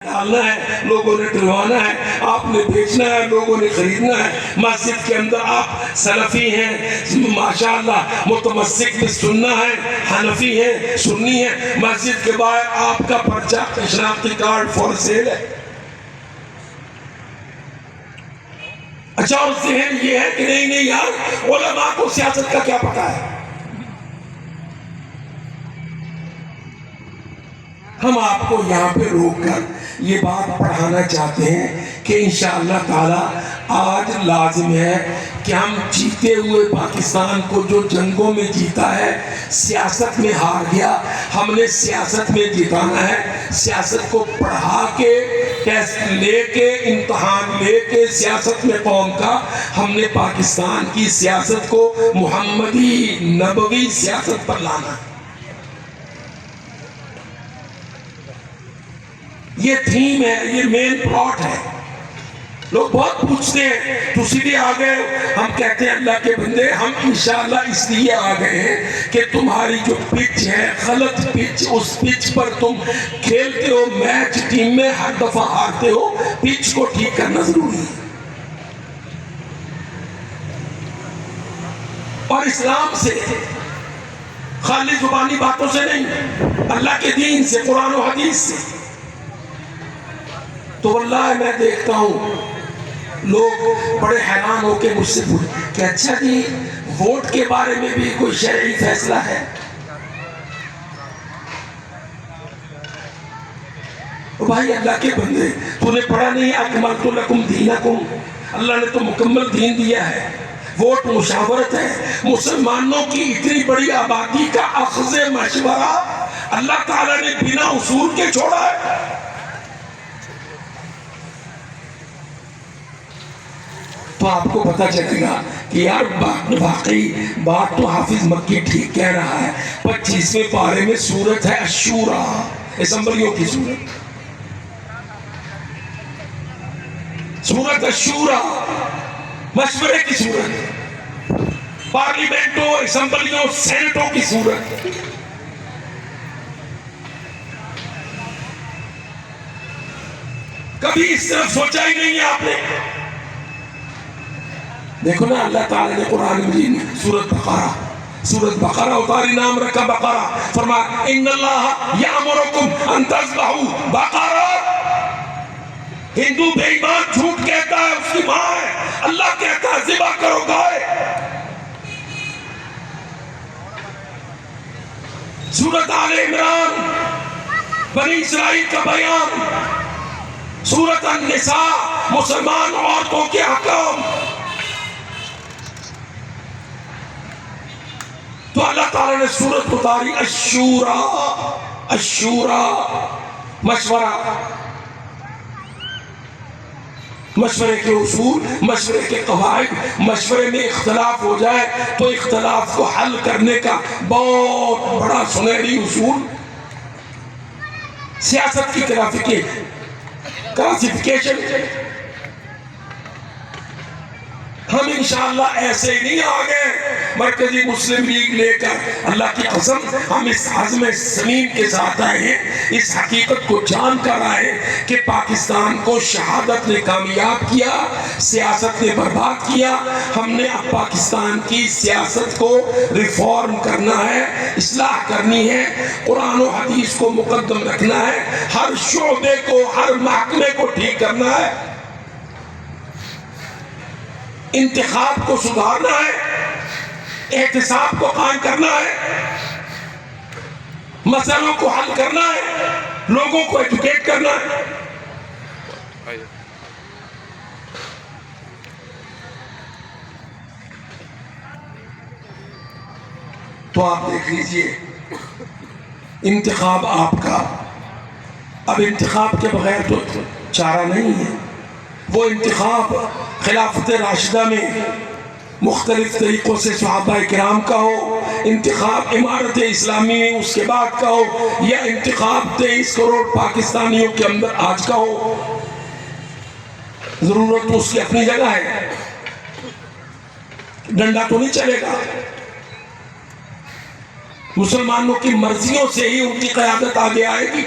ڈالنا ہے، لوگوں نے ڈلوانا ہے، آپ نے بیچنا ہے، لوگوں نے خریدنا ہے۔ مسجد کے اندر آپ سلفی ہیں ماشاءاللہ، متمسک بھی سننا ہے، حنفی ہیں، سنی ہیں، مسجد کے باہر آپ کا پرچہ شناختی کارڈ فور سیل ہے۔ اچھا، اور ذہن یہ ہے کہ نہیں یار علماء کو سیاست کا کیا پتا ہے۔ ہم آپ کو یہاں پہ روک کر یہ بات پڑھانا چاہتے ہیں کہ انشاءاللہ تعالی آج لازم ہے کہ ہم جیتے ہوئے پاکستان کو جو جنگوں میں جیتا ہے، سیاست میں ہار گیا، ہم نے سیاست میں جتانا ہے۔ سیاست کو پڑھا کے، ٹیسٹ لے کے، امتحان لے کے سیاست میں قوم کا، ہم نے پاکستان کی سیاست کو محمدی نبوی سیاست پر لانا ہے۔ یہ تھیم ہے، یہ مین پلاٹ ہے۔ لوگ بہت پوچھتے ہیں تو سیدھے آ گئے، ہم کہتے ہیں اللہ کے بندے ہم انشاءاللہ اس لیے آ گئے ہیں کہ تمہاری جو پچ ہے غلط پچ، اس پچ پر تم کھیلتے ہو میچ، ٹیم میں ہر دفعہ ہارتے ہو، پچ کو ٹھیک کرنا ضروری ہے۔ اور اسلام سے، خالی زبانی باتوں سے نہیں، اللہ کے دین سے، قرآن و حدیث سے۔ تو واللہ میں دیکھتا ہوں لوگ بڑے حیران ہو کے مجھ سے پوچھتے کہ اچھا جی ووٹ کے بارے میں بھی کوئی شرعی فیصلہ ہے؟ بھائی اللہ کے بندے، تو نے پڑھا نہیں اکملت لکم دینکم، اللہ نے تو مکمل دین دیا ہے۔ ووٹ مشاورت ہے، مسلمانوں کی اتنی بڑی آبادی کا اخذ مشورہ اللہ تعالیٰ نے بنا اصول کے چھوڑا ہے۔ تو آپ کو پتہ چلے گا کہ یار واقعی بات تو حافظ مکی ٹھیک کہہ رہا ہے۔ 25ویں پارے میں سورت ہے الشورا، اسمبلیوں کی سورت، سورت الشورا، مشورے کی سورت، پارلیمنٹوں، اسمبلیوں، سینٹوں کی سورت۔ کبھی اس طرف سوچا ہی نہیں ہے آپ نے؟ دیکھو نا اللہ تعالیٰ نے قرآن مجید میں سورت بقرہ اتاری، نام رکھا بقرہ، فرمایا ان اللہ یامرکم ان تذبحوا بقرہ۔ ہندو بے ایمان جھوٹ کہتا ہے اس کی ماں ہے، اللہ کہتا ہے ذبح کرو گائے۔ سورت آل عمران، بنی اسرائیل کا بیان، سورت النساء، مسلمان عورتوں کے حکام۔ تو اللہ تعالیٰ نے سورت اتاری الشورا، الشورا، مشورہ، مشورے کے اصول، مشورے کے قواعد، مشورے میں اختلاف ہو جائے تو اختلاف کو حل کرنے کا بہت بڑا سنہری اصول سیاست کی کلاسیفیکیشن۔ ہم انشاءاللہ ایسے ہی نہیں آگئے مرکزی مسلم لیگ لے کر، اللہ کی قسم ہم اس عزم سمیم کے ساتھ آئے ہیں، اس حقیقت کو جان کر آئے کہ پاکستان کو شہادت نے کامیاب کیا، سیاست نے برباد کیا۔ ہم نے اب پاکستان کی سیاست کو ریفارم کرنا ہے، اصلاح کرنی ہے، قرآن و حدیث کو مقدم رکھنا ہے، ہر شعبے کو، ہر محکمے کو ٹھیک کرنا ہے، انتخاب کو سدھارنا ہے، احتساب کو قائم کرنا ہے، مسئلوں کو حل کرنا ہے، لوگوں کو ایجوکیٹ کرنا ہے۔ تو آپ دیکھ لیجئے انتخاب آپ کا، اب انتخاب کے بغیر تو چارہ نہیں ہے۔ وہ انتخاب خلافت راشدہ میں مختلف طریقوں سے صحابہ کرام کا ہو، انتخاب امارت اسلامی میں اس کے بعد کا ہو، یا انتخاب 23 کروڑ پاکستانیوں کے اندر آج کا ہو، ضرورت تو اس کی اپنی جگہ ہے، ڈنڈا تو نہیں چلے گا۔ مسلمانوں کی مرضیوں سے ہی ان کی قیادت آگے آئے گی۔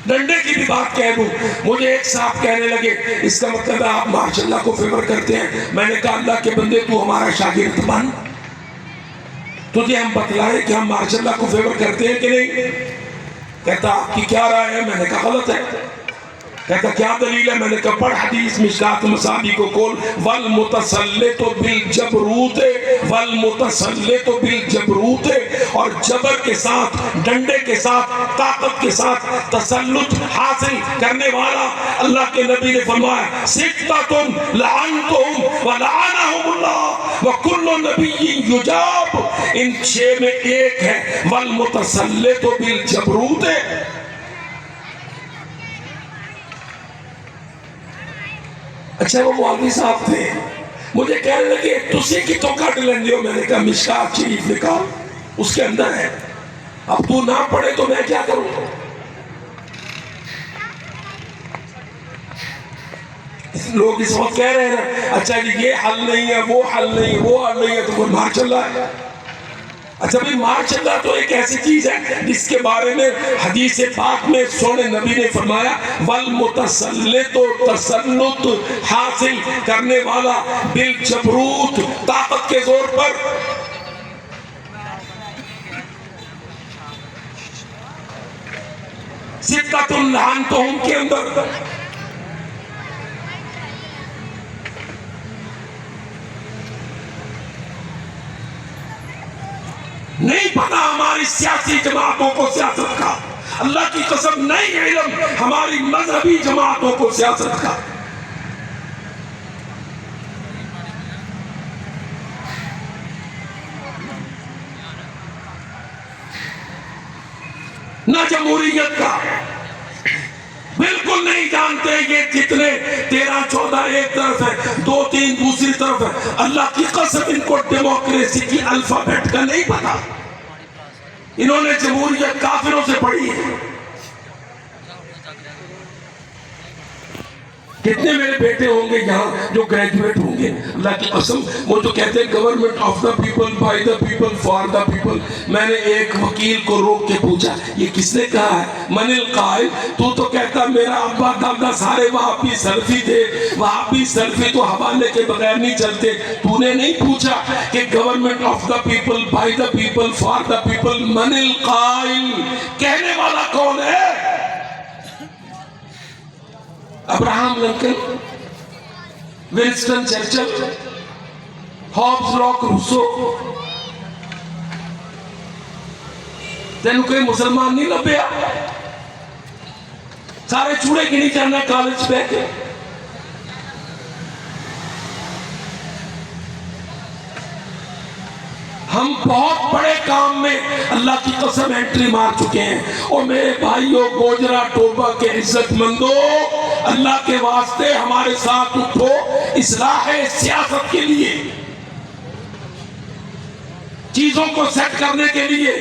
ڈنڈے کی بھی بات کہہ دوں. مجھے ایک صاحب کہنے لگے اس کا مطلب ہے آپ ماشاء اللہ کو فیور کرتے ہیں. میں نے کہا اللہ کے بندے تو ہمارا شاگرد بن, تجھے ہم بتلائیں کہ ہم ماشاء اللہ کو فیور کرتے ہیں کہ نہیں. کہتا آپ کی کیا رائے ہے؟ میں نے کہا غلط ہے. کہتا کیا دلیل ہے؟ میں نے کہا پڑھ حدیث مشکات مصابی کو کھول. والمتسلط بالجبروت, والمتسلط بالجبروت, اور جبر کے ساتھ, ڈنڈے کے ساتھ, طاقت کے ساتھ تسلط حاصل کرنے والا, اللہ کے نبی نے فرمایا ستۃ لعنتہم ولعنہم اللہ وکل نبی یجاب. ان 6 میں ایک ہے والمتسلط بالجبروت. اچھا وہ مولوی صاحب تھے, مجھے کہنے لگے تسی کی تو کٹ لیندے ہو. میں نے کہا مشکات شریف نکال, اس کے اندر ہے. اب تو نہ پڑھے تو میں کیا کروں؟ لوگ اس وقت کہہ رہے ہیں اچھا جی یہ حل نہیں ہے, وہ حل نہیں, وہ حل نہیں ہے, تو وہ مار چل رہا ہے. اچھا بھی مارچ اللہ تو ایک ایسی چیز ہے جس کے بارے میں حدیث پاک میں سونے نبی نے فرمایا والمتسلط, تسلط حاصل کرنے والا, بالجبروت طاقت کے زور پر. ستۃ لعنتہم کے اندر نہیں پتا ہماری سیاسی جماعتوں کو سیاست کا, اللہ کی قسم نہیں علم ہماری مذہبی جماعتوں کو سیاست کا. نہ جمہوریت کا, بالکل نہیں جانتے. یہ جتنے 13-14 ایک طرف ہے, 2-3 دوسری طرف ہے. اللہ کی قسم ان کو ڈیموکریسی کی الفابیٹ کا نہیں پتا. انہوں نے جمہوریت کافروں سے پڑھی ہے. کتنے میرے بیٹے ہوں گے یہاں جو گریجویٹ ہوں گے, اللہ کی قسم. وہ جو کہتے ہیں government of the people, by the people, for the people. میں نے ایک وکیل کو روک کے پوچھا یہ کس نے کہا ہے؟ من القائل. تو کہتا میرا ابا دادا سارے وہابی سلفی تھے, وہابی سلفی تو حوالے کے بغیر نہیں چلتے. تو نے نہیں پوچھا کہ government of the people, by the people, for the people, من القائل کہنے والا کون ہے؟ Abraham Lincoln, Winston Churchill, Hobbes, Locke, Rousseau. تینوں کوئی مسلمان نہیں لبیا, سارے چوڑے کی نہیں جانا کالج پہ کے. ہم بہت بڑے کام میں اللہ کی قسم انٹری مار چکے ہیں. اور میرے بھائیوں, گوجرا ٹوبہ کے عزت مندوں, اللہ کے واسطے ہمارے ساتھ اٹھو اصلاح سیاست کے لیے, چیزوں کو سیٹ کرنے کے لیے.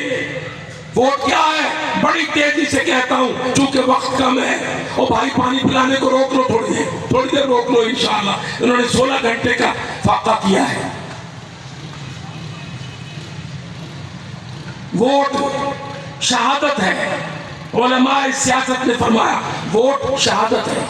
ووٹ کیا ہے؟ بڑی تیزی سے کہتا ہوں چونکہ وقت کم ہے. اور بھائی پانی پلانے کو روک لو, تھوڑی دیر روک لو انشاءاللہ. انہوں نے 16 گھنٹے کا فاقہ کیا ہے. ووٹ شہادت ہے. علماء سیاست نے فرمایا ووٹ شہادت ہے.